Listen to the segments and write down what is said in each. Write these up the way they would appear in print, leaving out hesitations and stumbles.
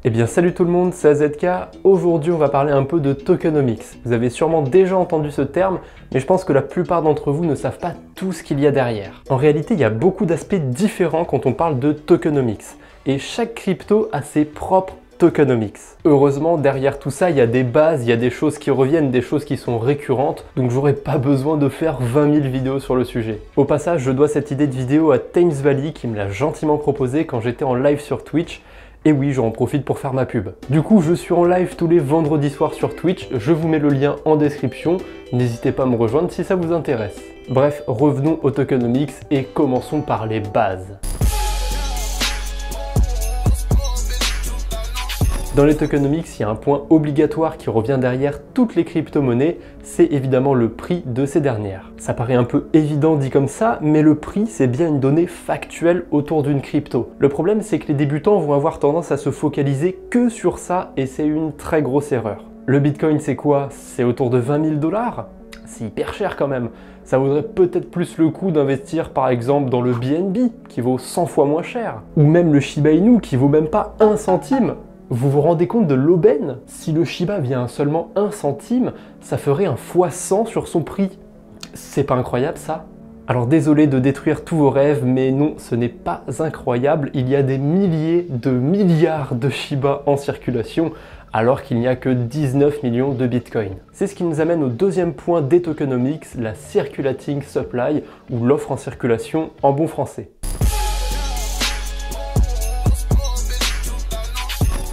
Eh bien salut tout le monde, c'est AZK. Aujourd'hui on va parler un peu de tokenomics. Vous avez sûrement déjà entendu ce terme, mais je pense que la plupart d'entre vous ne savent pas tout ce qu'il y a derrière. En réalité, il y a beaucoup d'aspects différents quand on parle de tokenomics, et chaque crypto a ses propres tokenomics. Heureusement, derrière tout ça, il y a des bases, il y a des choses qui reviennent, des choses qui sont récurrentes, donc j'aurais pas besoin de faire 20 000 vidéos sur le sujet. Au passage, je dois cette idée de vidéo à Thames Valley qui me l'a gentiment proposé quand j'étais en live sur Twitch. Et oui, j'en profite pour faire ma pub. Du coup, je suis en live tous les vendredis soirs sur Twitch, je vous mets le lien en description, n'hésitez pas à me rejoindre si ça vous intéresse. Bref, revenons aux tokenomics et commençons par les bases. Dans les tokenomics, il y a un point obligatoire qui revient derrière toutes les crypto-monnaies, c'est évidemment le prix de ces dernières. Ça paraît un peu évident dit comme ça, mais le prix c'est bien une donnée factuelle autour d'une crypto. Le problème c'est que les débutants vont avoir tendance à se focaliser que sur ça et c'est une très grosse erreur. Le Bitcoin c'est quoi? C'est autour de 20 000 $? C'est hyper cher quand même. Ça vaudrait peut-être plus le coup d'investir par exemple dans le BNB qui vaut 100 fois moins cher. Ou même le Shiba Inu qui vaut même pas 1 centime. Vous vous rendez compte de l'aubaine? Si le Shiba vient à seulement 1 centime, ça ferait un x100 sur son prix. C'est pas incroyable ça? Alors désolé de détruire tous vos rêves, mais non, ce n'est pas incroyable. Il y a des milliers de milliards de Shiba en circulation, alors qu'il n'y a que 19 millions de Bitcoin. C'est ce qui nous amène au deuxième point des tokenomics, la circulating supply, ou l'offre en circulation en bon français.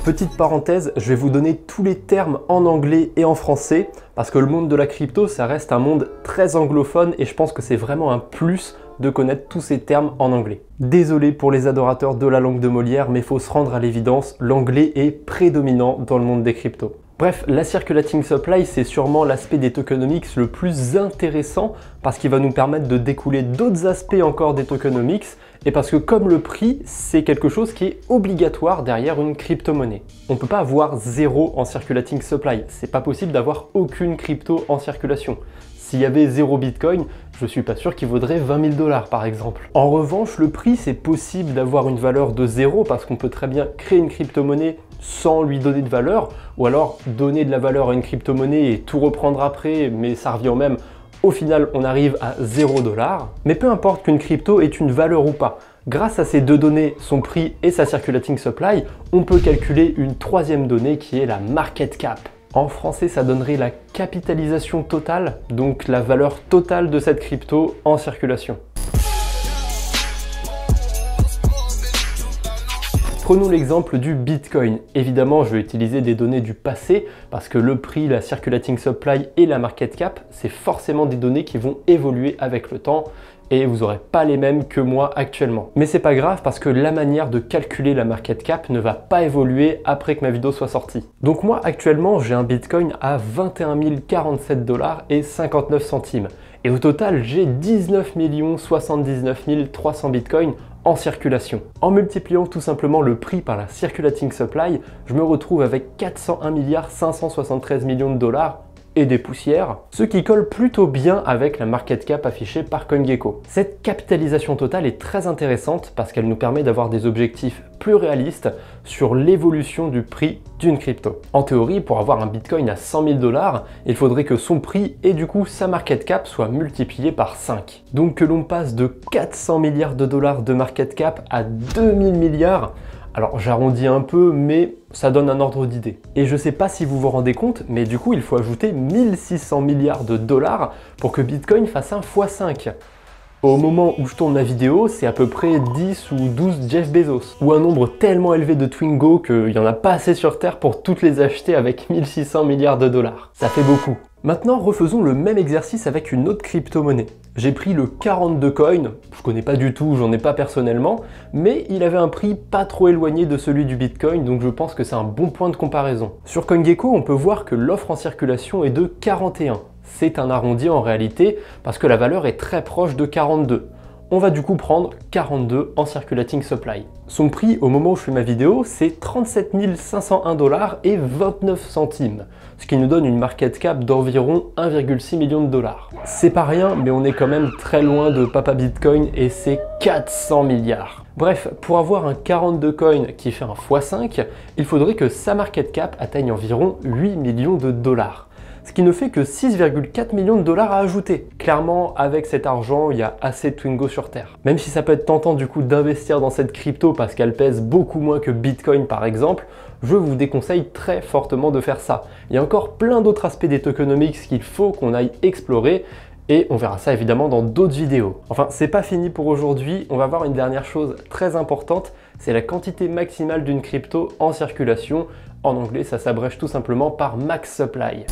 Petite parenthèse, je vais vous donner tous les termes en anglais et en français, parce que le monde de la crypto, ça reste un monde très anglophone et je pense que c'est vraiment un plus de connaître tous ces termes en anglais. Désolé pour les adorateurs de la langue de Molière, mais il faut se rendre à l'évidence, l'anglais est prédominant dans le monde des cryptos. Bref, la circulating supply, c'est sûrement l'aspect des tokenomics le plus intéressant parce qu'il va nous permettre de découler d'autres aspects encore des tokenomics et parce que comme le prix, c'est quelque chose qui est obligatoire derrière une crypto-monnaie. On ne peut pas avoir zéro en circulating supply, c'est pas possible d'avoir aucune crypto en circulation. S'il y avait 0 Bitcoin, je suis pas sûr qu'il vaudrait 20 000 $ par exemple. En revanche, le prix, c'est possible d'avoir une valeur de 0 parce qu'on peut très bien créer une crypto-monnaie sans lui donner de valeur, ou alors donner de la valeur à une crypto-monnaie et tout reprendre après, mais ça revient au même. Au final, on arrive à 0 $. Mais peu importe qu'une crypto ait une valeur ou pas, grâce à ces deux données, son prix et sa circulating supply, on peut calculer une troisième donnée qui est la market cap. En français, ça donnerait la capitalisation totale, donc la valeur totale de cette crypto en circulation. Prenons l'exemple du Bitcoin. Évidemment, je vais utiliser des données du passé parce que le prix, la circulating supply et la market cap, c'est forcément des données qui vont évoluer avec le temps et vous n'aurez pas les mêmes que moi actuellement. Mais c'est pas grave parce que la manière de calculer la market cap ne va pas évoluer après que ma vidéo soit sortie. Donc moi actuellement, j'ai un Bitcoin à 21 047 $ et 59 centimes. Et au total, j'ai 19 79 300 Bitcoins en circulation. En multipliant tout simplement le prix par la circulating supply, je me retrouve avec 401 573 millions de $ et des poussières, ce qui colle plutôt bien avec la market cap affichée par CoinGecko. Cette capitalisation totale est très intéressante parce qu'elle nous permet d'avoir des objectifs plus réalistes sur l'évolution du prix d'une crypto. En théorie, pour avoir un Bitcoin à 100 000 $, il faudrait que son prix et du coup sa market cap soient multipliés par 5. Donc que l'on passe de 400 milliards de dollars de market cap à 2000 milliards, alors j'arrondis un peu, mais ça donne un ordre d'idée. Et je sais pas si vous vous rendez compte, mais du coup il faut ajouter 1600 milliards de dollars pour que Bitcoin fasse un x5. Au moment où je tourne la vidéo, c'est à peu près 10 ou 12 Jeff Bezos. Ou un nombre tellement élevé de Twingo qu'il n'y en a pas assez sur Terre pour toutes les acheter avec 1600 milliards de dollars. Ça fait beaucoup. Maintenant, refaisons le même exercice avec une autre crypto-monnaie. J'ai pris le 42 coin, je connais pas du tout, j'en ai pas personnellement, mais il avait un prix pas trop éloigné de celui du Bitcoin, donc je pense que c'est un bon point de comparaison. Sur CoinGecko, on peut voir que l'offre en circulation est de 41. C'est un arrondi en réalité, parce que la valeur est très proche de 42. On va du coup prendre 42 en circulating supply. Son prix au moment où je fais ma vidéo, c'est 37 501 $ et 29 centimes, ce qui nous donne une market cap d'environ 1,6 million $. C'est pas rien, mais on est quand même très loin de Papa Bitcoin et c'est 400 milliards. Bref, pour avoir un 42 coin qui fait un x5, il faudrait que sa market cap atteigne environ 8 millions de $. Ce qui ne fait que 6,4 millions de $ à ajouter. Clairement, avec cet argent, il y a assez de Twingo sur Terre. Même si ça peut être tentant du coup d'investir dans cette crypto parce qu'elle pèse beaucoup moins que Bitcoin par exemple, je vous déconseille très fortement de faire ça. Il y a encore plein d'autres aspects des tokenomics qu'il faut qu'on aille explorer. Et on verra ça évidemment dans d'autres vidéos. Enfin, c'est pas fini pour aujourd'hui, on va voir une dernière chose très importante, c'est la quantité maximale d'une crypto en circulation. En anglais, ça s'abrège tout simplement par max supply.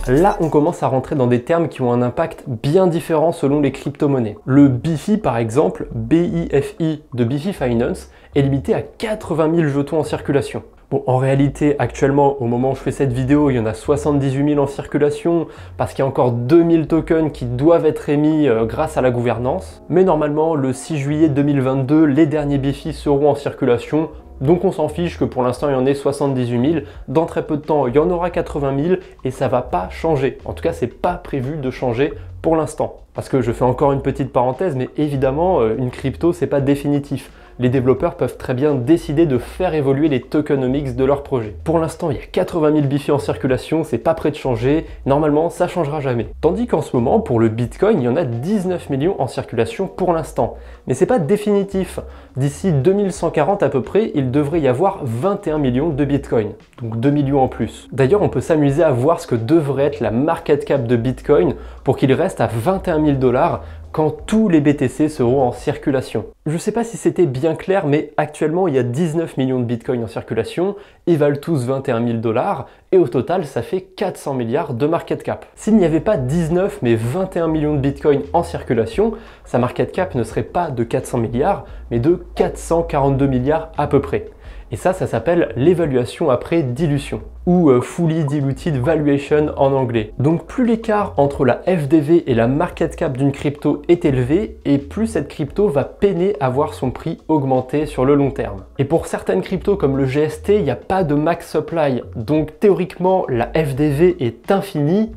Là, on commence à rentrer dans des termes qui ont un impact bien différent selon les crypto-monnaies. Le BIFI, par exemple, BIFI de BIFI Finance, est limité à 80 000 jetons en circulation. Bon, en réalité, actuellement, au moment où je fais cette vidéo, il y en a 78 000 en circulation parce qu'il y a encore 2000 tokens qui doivent être émis grâce à la gouvernance. Mais normalement, le 6 juillet 2022, les derniers BIFI seront en circulation. Donc on s'en fiche que pour l'instant il y en ait 78 000, dans très peu de temps il y en aura 80 000 et ça va pas changer. En tout cas c'est pas prévu de changer pour l'instant. Parce que je fais encore une petite parenthèse, mais évidemment une crypto c'est pas définitif. Les développeurs peuvent très bien décider de faire évoluer les tokenomics de leur projet. Pour l'instant, il y a 80 000 BIFI en circulation, c'est pas prêt de changer, normalement ça changera jamais. Tandis qu'en ce moment, pour le Bitcoin, il y en a 19 millions en circulation pour l'instant. Mais c'est pas définitif. D'ici 2140 à peu près, il devrait y avoir 21 millions de Bitcoin, donc 2 millions en plus. D'ailleurs, on peut s'amuser à voir ce que devrait être la market cap de Bitcoin pour qu'il reste à 21 000 $ quand tous les BTC seront en circulation. Je sais pas si c'était bien clair, mais actuellement il y a 19 millions de Bitcoin en circulation, ils valent tous 21 000 $, et au total ça fait 400 milliards de market cap. S'il n'y avait pas 19 mais 21 millions de Bitcoin en circulation, sa market cap ne serait pas de 400 milliards, mais de 442 milliards à peu près. Et ça s'appelle l'évaluation après dilution, ou Fully Diluted Valuation en anglais. Donc plus l'écart entre la FDV et la market cap d'une crypto est élevé, et plus cette crypto va peiner à voir son prix augmenter sur le long terme. Et pour certaines cryptos comme le GST, il n'y a pas de max supply, donc théoriquement la FDV est infinie,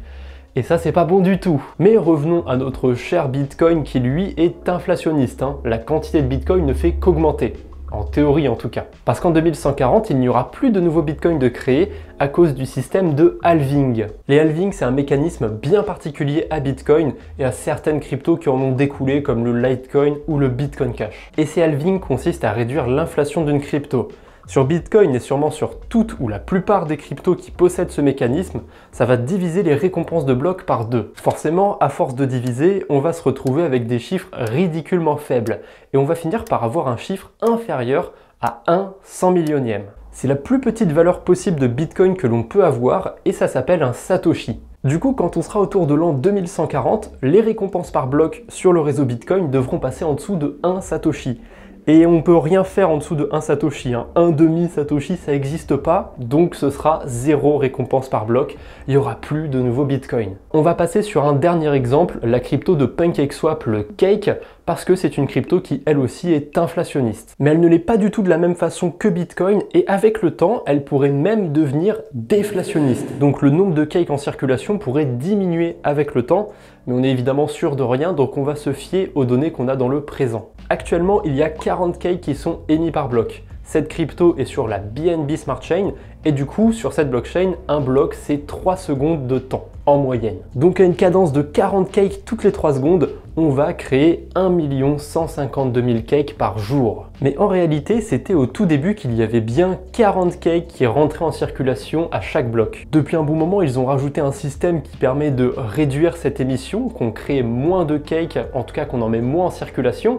et ça c'est pas bon du tout. Mais revenons à notre cher Bitcoin qui lui est inflationniste, La quantité de Bitcoin ne fait qu'augmenter. En théorie en tout cas. Parce qu'en 2140, il n'y aura plus de nouveaux bitcoins de créer à cause du système de halving. Les halvings, c'est un mécanisme bien particulier à Bitcoin et à certaines cryptos qui en ont découlé comme le Litecoin ou le Bitcoin Cash. Et ces halvings consistent à réduire l'inflation d'une crypto. Sur Bitcoin et sûrement sur toutes ou la plupart des cryptos qui possèdent ce mécanisme, ça va diviser les récompenses de blocs par 2. Forcément, à force de diviser, on va se retrouver avec des chiffres ridiculement faibles et on va finir par avoir un chiffre inférieur à 1 100 millionième. C'est la plus petite valeur possible de Bitcoin que l'on peut avoir et ça s'appelle un Satoshi. Du coup, quand on sera autour de l'an 2140, les récompenses par bloc sur le réseau Bitcoin devront passer en dessous de 1 Satoshi. Et on peut rien faire en dessous de 1 Satoshi, un demi Satoshi ça n'existe pas, donc ce sera 0 récompense par bloc, il n'y aura plus de nouveaux Bitcoin. On va passer sur un dernier exemple, la crypto de PancakeSwap, le Cake, parce que c'est une crypto qui elle aussi est inflationniste. Mais elle ne l'est pas du tout de la même façon que Bitcoin, et avec le temps, elle pourrait même devenir déflationniste. Donc le nombre de cakes en circulation pourrait diminuer avec le temps, mais on est évidemment sûr de rien, donc on va se fier aux données qu'on a dans le présent. Actuellement, il y a 40 cakes qui sont émis par bloc. Cette crypto est sur la BNB Smart Chain et du coup, sur cette blockchain, un bloc, c'est 3 secondes de temps en moyenne. Donc à une cadence de 40 cakes toutes les 3 secondes, on va créer 1 152 000 cakes par jour. Mais en réalité, c'était au tout début qu'il y avait bien 40 cakes qui rentraient en circulation à chaque bloc. Depuis un bon moment, ils ont rajouté un système qui permet de réduire cette émission, qu'on crée moins de cakes, en tout cas qu'on en met moins en circulation,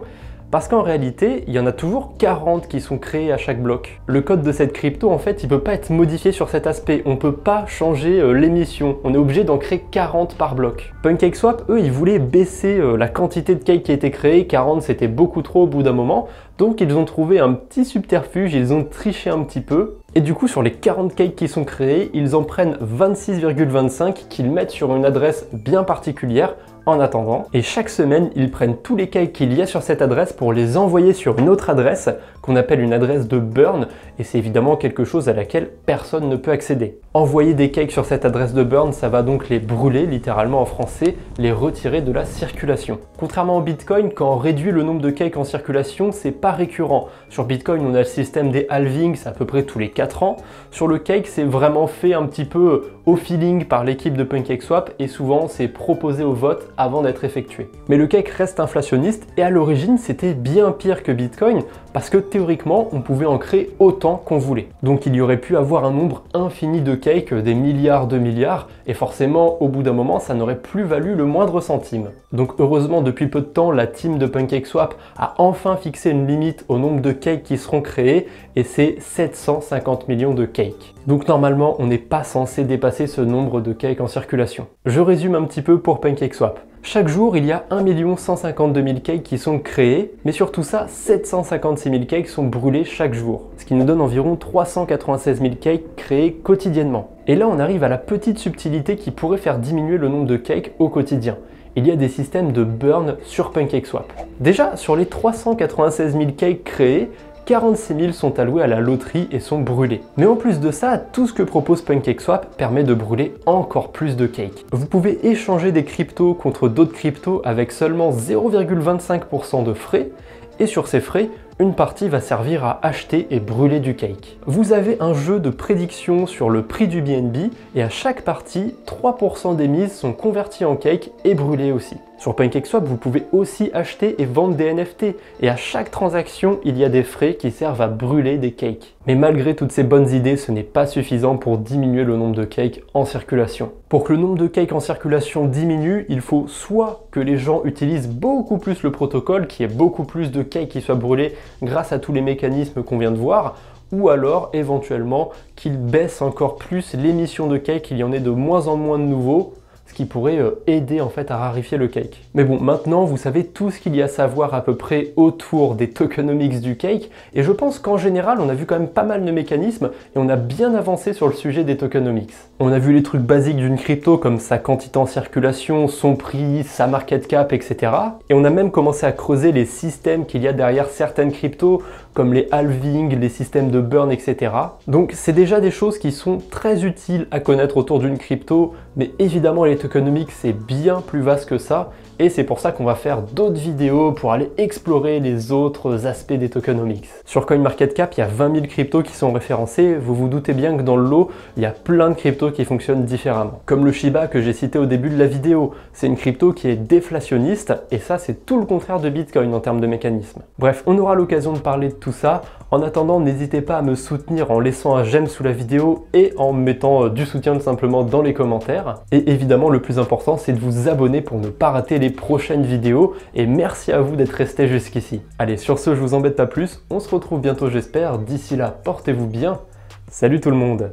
parce qu'en réalité, il y en a toujours 40 qui sont créés à chaque bloc. Le code de cette crypto, en fait, il peut pas être modifié sur cet aspect. On peut pas changer l'émission. On est obligé d'en créer 40 par bloc. PancakeSwap, eux, ils voulaient baisser la quantité de cakes qui a été créée. 40, c'était beaucoup trop au bout d'un moment. Donc, ils ont trouvé un petit subterfuge, ils ont triché un petit peu. Et du coup, sur les 40 cakes qui sont créés, ils en prennent 26,25 qu'ils mettent sur une adresse bien particulière, en attendant. Et chaque semaine, ils prennent tous les cakes qu'il y a sur cette adresse pour les envoyer sur une autre adresse qu'on appelle une adresse de burn, et c'est évidemment quelque chose à laquelle personne ne peut accéder. Envoyer des cakes sur cette adresse de burn, ça va donc les brûler, littéralement en français, les retirer de la circulation. Contrairement au Bitcoin, quand on réduit le nombre de cakes en circulation, c'est pas récurrent. Sur Bitcoin, on a le système des halvings, c'est à peu près tous les 4 ans. Sur le cake, c'est vraiment fait un petit peu au feeling par l'équipe de PancakeSwap, et souvent c'est proposé au vote avant d'être effectué. Mais le cake reste inflationniste, et à l'origine, c'était bien pire que Bitcoin, parce que théoriquement, on pouvait en créer autant qu'on voulait. Donc il y aurait pu avoir un nombre infini de cakes, des milliards de milliards, et forcément, au bout d'un moment, ça n'aurait plus valu le moindre centime. Donc heureusement, depuis peu de temps, la team de PancakeSwap a enfin fixé une limite au nombre de cakes qui seront créés, et c'est 750 millions de cakes. Donc normalement, on n'est pas censé dépasser ce nombre de cakes en circulation. Je résume un petit peu pour PancakeSwap. Chaque jour, il y a 1 152 000 cakes qui sont créés, mais sur tout ça, 756 000 cakes sont brûlés chaque jour, ce qui nous donne environ 396 000 cakes créés quotidiennement. Et là, on arrive à la petite subtilité qui pourrait faire diminuer le nombre de cakes au quotidien. Il y a des systèmes de burn sur PancakeSwap. Déjà, sur les 396 000 cakes créés, 46 000 sont alloués à la loterie et sont brûlés. Mais en plus de ça, tout ce que propose PancakeSwap permet de brûler encore plus de cakes. Vous pouvez échanger des cryptos contre d'autres cryptos avec seulement 0,25% de frais, et sur ces frais, une partie va servir à acheter et brûler du cake. Vous avez un jeu de prédiction sur le prix du BNB, et à chaque partie, 3% des mises sont converties en cake et brûlées aussi. Sur PancakeSwap, vous pouvez aussi acheter et vendre des NFT, et à chaque transaction, il y a des frais qui servent à brûler des cakes. Mais malgré toutes ces bonnes idées, ce n'est pas suffisant pour diminuer le nombre de cakes en circulation. Pour que le nombre de cakes en circulation diminue, il faut soit que les gens utilisent beaucoup plus le protocole, qu'il y ait beaucoup plus de cakes qui soient brûlés grâce à tous les mécanismes qu'on vient de voir, ou alors éventuellement qu'ils baissent encore plus l'émission de cakes, qu'il y en ait de moins en moins de nouveaux, ce qui pourrait aider en fait à rarifier le cake. Mais bon, maintenant vous savez tout ce qu'il y a à savoir à peu près autour des tokenomics du cake, et je pense qu'en général on a vu quand même pas mal de mécanismes et on a bien avancé sur le sujet des tokenomics. On a vu les trucs basiques d'une crypto comme sa quantité en circulation, son prix, sa market cap, etc. Et on a même commencé à creuser les systèmes qu'il y a derrière certaines cryptos, comme les halvings, les systèmes de burn, etc. Donc c'est déjà des choses qui sont très utiles à connaître autour d'une crypto, mais évidemment les tokenomics c'est bien plus vaste que ça, et c'est pour ça qu'on va faire d'autres vidéos pour aller explorer les autres aspects des tokenomics. Sur CoinMarketCap, il y a 20 000 cryptos qui sont référencés. Vous vous doutez bien que dans le lot, il y a plein de cryptos qui fonctionnent différemment. Comme le Shiba que j'ai cité au début de la vidéo, c'est une crypto qui est déflationniste, et ça c'est tout le contraire de Bitcoin en termes de mécanisme. Bref, on aura l'occasion de parler de tout ça. En attendant, n'hésitez pas à me soutenir en laissant un j'aime sous la vidéo et en mettant du soutien tout simplement dans les commentaires. Et évidemment, le plus important, c'est de vous abonner pour ne pas rater les prochaines vidéos, et merci à vous d'être resté jusqu'ici. Allez, sur ce, je vous embête pas plus, on se retrouve bientôt j'espère, d'ici là, portez-vous bien, salut tout le monde!